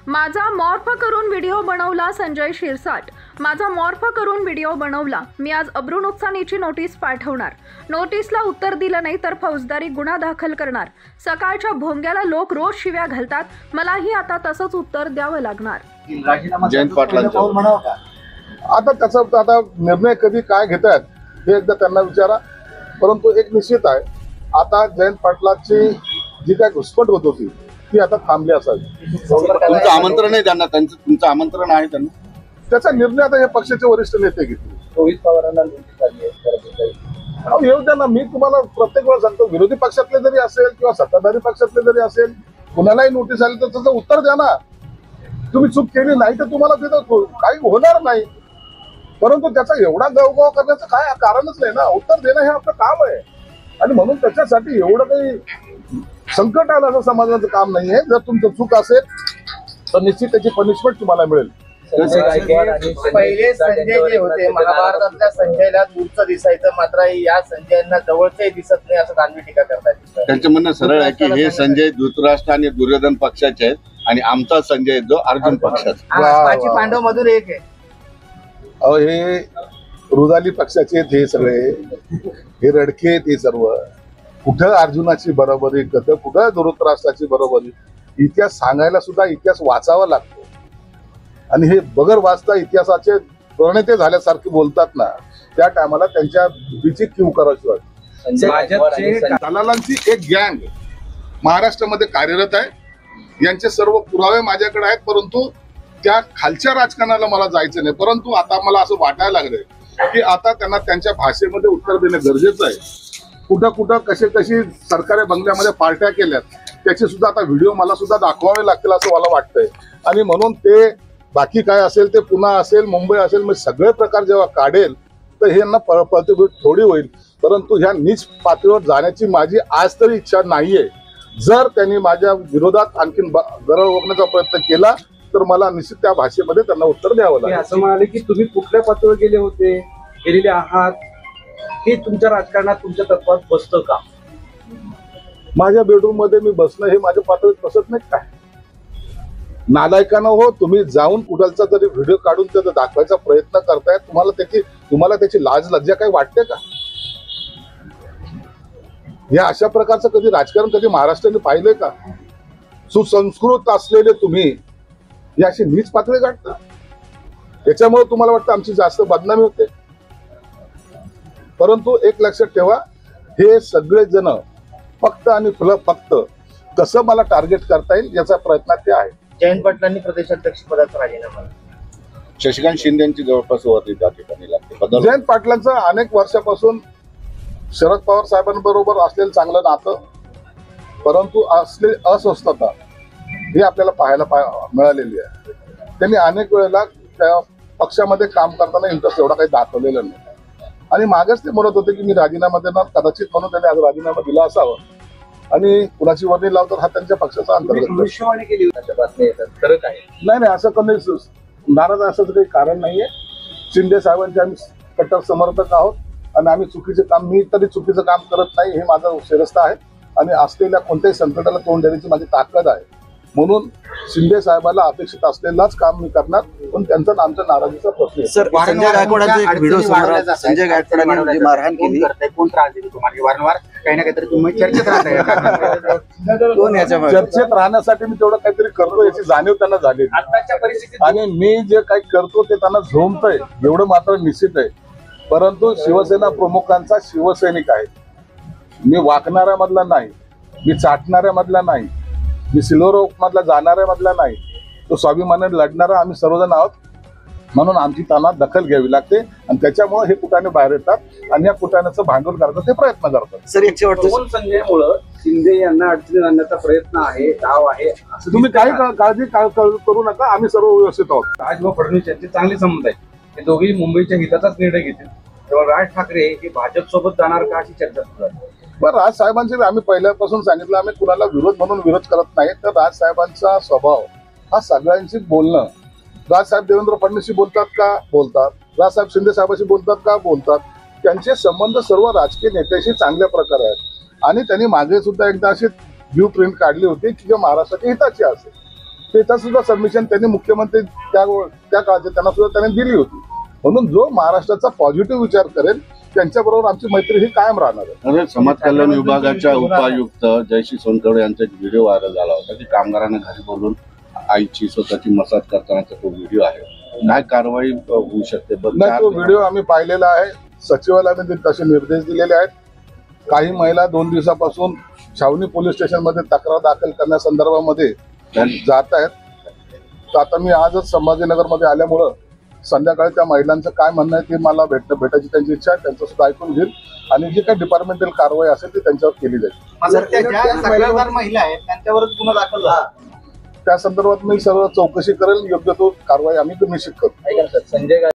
माझा मॉर्फ करून व्हिडिओ बनवला संजय शिरसाट। माझा मॉर्फ करून व्हिडिओ बनवला। मी आज अब्रू नुकसानीची नोटीस पाठवणार। नोटीसला उत्तर दिलं नाही तर फौजदारी गुन्हा दाखल करणार। सकाळच्या भोंग्याला लोक रोज शिव्या घालतात, मलाही आता तसंच उत्तर द्यावं लागणार। जयंत पाटलांचा आता त्याचा आता निर्णय कधी काय घेतात हे एकदा त्यांना विचारा। परंतु एक निश्चित आहे, आता जयंत पाटलाची जी काय घुसपट होत होती ती आता थांबली असावी। तुमचं आमंत्रण आहे त्यांना, तुमचं आमंत्रण आहे त्यांना, त्याचा निर्णय आता हे पक्षाचे वरिष्ठ नेते घेतील। रोहित पवारांना येऊ द्या ना। मी तुम्हाला प्रत्येक वेळा सांगतो, विरोधी पक्षातले जरी असेल किंवा सत्ताधारी पक्षातले जरी असेल, कुणालाही नोटीस आली तर त्याचं उत्तर द्या ना। तुम्ही चूक केली नाही तर तुम्हाला तिथं काही होणार नाही, परंतु त्याचा एवढा गवगव करण्याचं काय कारणच नाही ना। उत्तर देणं हे आपलं काम आहे आणि म्हणून त्याच्यासाठी एवढं काही संकट आलं असं समाजाचं काम नाहीये। जर तुमचं चूक असेल तर निश्चित त्याची पनिशमेंट तुम्हाला मिळेल। पहिले संजय जे होते, महाभारतातल्या संजयला दूरचं दिसायचं, मात्र या संजयांना जवळचंही दिसत नाही असं दानवी टीका करतात। त्यांचं म्हणणं सरळ आहे की हे संजय धृतराष्ट्र आणि दुर्योधन पक्षाचे आहेत आणि आमचा संजय जो अर्जुन पक्षाचा। पांडव मधून एक आहे। अहो, हे रुदाली पक्षाचे आहेत हे सगळे, हे रडके आहेत हे सर्व। कुठं अर्जुनाची बरोबरी, कुठं धृतराष्ट्राची बरोबरी। इतिहास सांगायला सुद्धा इतिहास वाचावा लागतो आणि हे बगर वाचता इतिहासाचे प्रणेते झाल्यासारखे बोलतात ना, त्या टायमाला त्यांच्या बुद्धीची क्यू करायची वाटते। दलालांची एक गँग महाराष्ट्रामध्ये कार्यरत आहे। यांचे सर्व पुरावे माझ्याकडे आहेत, परंतु त्या खालच्या राजकारणाला मला जायचं नाही। परंतु आता मला असं वाटायला लागलंय की आता त्यांना त्यांच्या भाषेमध्ये उत्तर देणं गरजेचं आहे। कुठं कुठं कशी सरकारी बंगल्यामध्ये पार्ट्या केल्यात त्याचे सुद्धा आता व्हिडिओ मला सुद्धा दाखवावे लागतील असं मला वाटतंय। आणि म्हणून ते बाकी काय असेल ते पुणे असेल, मुंबई असेल, मग सगळे प्रकार जेव्हा काढेल तर हे यांना प्रतिभूत थोडी होईल। परंतु ह्या नीच पातळीवर जाण्याची माझी आज तरी इच्छा नाहीये। जर त्यांनी माझ्या विरोधात आणखीन गरळ ओकण्याचा प्रयत्न केला तर मला निश्चित त्या भाषेमध्ये त्यांना उत्तर द्यावं लागेल। असं म्हणाले की तुम्ही कुठल्या पातळीवर गेलेले आहात, हे तुमच्या राजकारणात तुमच्या तत्वात बसतं का? माझ्या बेडरूम मध्ये मी बसणं हे माझ्या पातळीत बसत नाही काय? नालायकानं हो, तुम्ही जाऊन कुठलचा तरी व्हिडिओ काढून त्याचा दाखवायचा प्रयत्न करताय, तुम्हाला त्याची लाज लज्जा काही वाटते का? या अशा प्रकारचं कधी राजकारण कधी महाराष्ट्राने पाहिलंय का? सुसंस्कृत असलेले तुम्ही ही अशी नीच पातळी गाठता, याच्यामुळे तुम्हाला वाटतं आमची जास्त बदनामी होते। परंतु एक लक्षात ठेवा, हे सगळे जण फक्त आणि फक्त कसं मला टार्गेट करता येईल याचा प्रयत्न ते आहे। जयंत पाटलांनी प्रदेशाध्यक्ष पदाचा राजीनामा, शशिकांत शिंदेची जवळपास वरती त्या ठिकाणी लागते। जयंत पाटलांचं अनेक वर्षापासून शरद पवार साहेबांबरोबर असलेलं चांगलं नातं, परंतु असलेली अस्वस्थता ही आपल्याला पाहायला मिळालेली आहे। त्यांनी अनेक वेळेला त्या पक्षामध्ये काम करताना इंटरेस्ट एवढा काही दाखवलेला नाही आणि मागच ते म्हणत होते की मी राजीनामा देणार, कदाचित म्हणून त्यांनी आज राजीनामा दिला असावा आणि कुणाची वर्णी लावतात हा त्यांच्या पक्षाचा अंतर्गत भविष्यवाणी केली बातम्या येतात, खरं काय? नाही, असं कोणी नाराज असं काही कारण नाहीये। शिंदे साहेबांचे आम्ही कट्टर समर्थक आहोत आणि आम्ही मी तरी चुकीचं काम करत नाही हे माझं शिरस्ता आहे आणि असलेल्या कोणत्याही संकटाला तोंड देण्याची माझी ताकद आहे। म्हणून शिंदे साहेबांना अपेक्षित असलेलाच काम मी करणार, पण त्यांचा आमच्या नाराजीचा प्रश्न आहे। संजय गायकवाडांचा एक व्हिडिओ संजय गायकवाडांनी जी मारहाण केली, कोण त्रास देतो तुम्हाला? वारंवार काही ना काहीतरी तुम्ही चर्चेत राहताय। चर्चेत राहण्यासाठी मी तेवढं काहीतरी करतो याची जाणीव त्यांना झाली आताच्या परिस्थितीत आणि मी जे काही करतो ते त्यांना झोंबतंय एवढं मात्र निश्चित आहे। परंतु शिवसेना प्रमुखांचा शिवसैनिक आहे मी, वाकणाऱ्या मधला नाही, मी चाटणाऱ्या मधला नाही, मी सिल्वर ओक मधला जाणाऱ्या मधला नाही, तो स्वाभिमानाने लढणारा आम्ही सर्वजण आहोत। म्हणून आमची त्यांना दखल घ्यावी लागते आणि त्याच्यामुळे हे कुटाणे बाहेर येतात आणि या कुटाण्याचं भांडवल करतात, ते प्रयत्न करतात। सर, एक शेवटचं, दोन संजयमुळे शिंदे यांना अडचणीत आणण्याचा प्रयत्न आहे, डाव आहे, तुम्ही काही काळजी करू नका, आम्ही सर्व व्यवस्थित आहोत। राज व फडणवीस यांचे चांगले संबंध आहेत, हे दोघेही मुंबईच्या हिताचाच निर्णय घेतील, तेव्हा राज ठाकरे हे भाजप सोबत जाणार का अशी चर्चा सुरू आहे। बरं, राज साहेबांचे आम्ही पहिल्यापासून सांगितलं, आम्ही कुणाला विरोध म्हणून विरोध करत नाही। तर राज साहेबांचा स्वभाव हा सगळ्यांशी बोलणं, राजसाहेब देवेंद्र फडणवीसशी बोलतात का? बोलतात। राजसाहेब शिंदे साहेबांशी बोलतात का? बोलतात। त्यांचे संबंध सर्व राजकीय नेत्याशी चांगल्या प्रकारे आहेत आणि त्यांनी मागे सुद्धा एकदा अशी ब्ल्यू प्रिंट काढली होती की जे महाराष्ट्राच्या हिताची असेल त्याचा सुद्धा सबमिशन त्यांनी मुख्यमंत्री त्या काळात त्यांना सुद्धा त्यांनी दिली होती. म्हणून जो महाराष्ट्राचा पॉझिटिव्ह विचार करेल त्यांच्याबरोबर आमची मैत्री ही कायम राहणार आहे. अरे समाज कल्याण विभागाच्या उपायुक्त जयश्री सोनखडे यांचा एक व्हिडिओ व्हायरल झाला होता की कामगारांना घरी बोलून आईची स्वतःची मसाज करतानाचा तो व्हिडिओ आहे. काय कारवाई होऊ शकते? नाही, तो व्हिडिओ आम्ही पाहिलेला आहे. सचिवालयाने तसे निर्देश दिलेले आहेत. काही महिला 2 दिवसापासून छावणी पोलीस स्टेशनमध्ये तक्रार दाखल करण्यासंदर्भामध्ये जात आहेत. तर आता मी आजच संभाजीनगरमध्ये आल्यामुळं संध्याकाळी त्या महिलांचं काय म्हणणं आहे ते मला भेटायची त्यांची इच्छा आहे. त्यांचं सुद्धा ऐकून घेईल आणि जी काही डिपार्टमेंटल कारवाई असेल ती त्यांच्यावर केली जाईल. सर, ज्या तक्रारदार महिला आहेत त्यांच्यावरच गुन्हा दाखल झाला. त्या संदर्भात मी सर्व चौकशी करेल. योग्य तो कारवाई आम्ही निश्चित करू. संजय